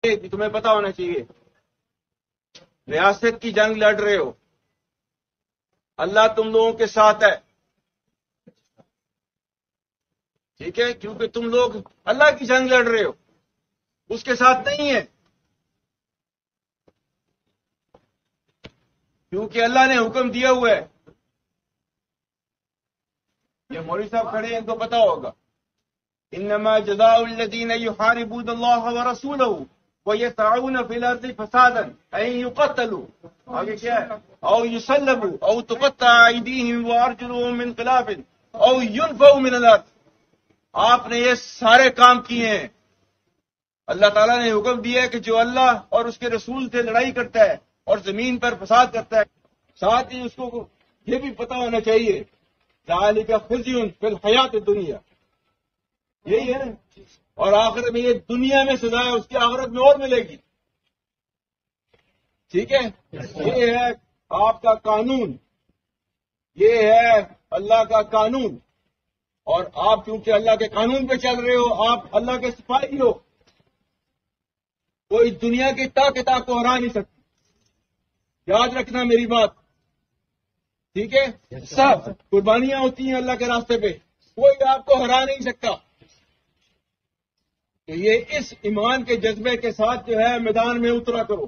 تمہیں پتا ہونا چاہیے، ریاست کی جنگ لڑ رہے ہو، اللہ تم لوگوں کے ساتھ ہے، ٹھیک ہے، کیونکہ تم لوگ اللہ کی جنگ لڑ رہے ہو، اس کے ساتھ نہیں ہے، کیونکہ اللہ نے حکم دیا ہوا ہے۔ یہ مولوی صاحب کھڑے ہیں، ان کو پتا ہوگا، انما جزاء الذین یحاربون اللہ ورسولہ ویسعون فی الارض فسادا ان یقتلوا، آگے کیا ہے، او یصلبوا او تقطع ایدیہم وارجلہم من خلاف او ینفوا من الارض۔ آپ نے یہ سارے کام کیے ہیں، اللہ تعالیٰ نے حکم دیا ہے کہ جو اللہ اور اس کے رسول سے لڑائی کرتا ہے اور زمین پر فساد کرتا ہے، ساتھ ہی اس کو یہ بھی پتا ہونا چاہیے ذالک خزی فی الحیات الدنیا، یہی ہے نا، اور آخرت میں یہ دنیا میں سزا ہے، اس کی آخرت میں اور ملے گی، ٹھیک ہے۔ یہ ہے آپ کا قانون، یہ ہے اللہ کا قانون، اور آپ چونکہ اللہ کے قانون پہ چل رہے ہو، آپ اللہ کے سپاہی ہو، کوئی دنیا کی طاقت آپ کو ہرا نہیں سکتی، یاد رکھنا میری بات، ٹھیک ہے۔ سب قربانیاں ہوتی ہیں اللہ کے راستے پہ، کوئی آپ کو ہرا نہیں سکتا، تو یہ اس ایمان کے جذبے کے ساتھ جو ہے میدان میں اترا کرو،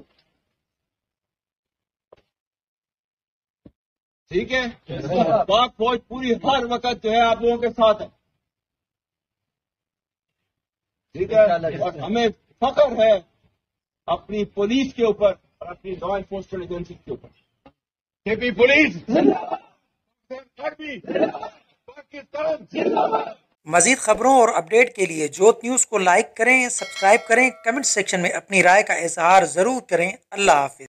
ٹھیک ہے۔ پاک فوج پوری ہر وقت جو ہے آپ لوگوں کے ساتھ ہے، ٹھیک ہے، اور ہمیں فخر ہے اپنی پولیس کے اوپر اور اپنی لا انفورسمنٹ ایجنسی کے اوپر۔ KP police Pakistan. مزید خبروں اور اپڈیٹ کے لیے جوت نیوز کو لائک کریں، سبسکرائب کریں، کمنٹ سیکشن میں اپنی رائے کا اظہار ضرور کریں۔ اللہ حافظ۔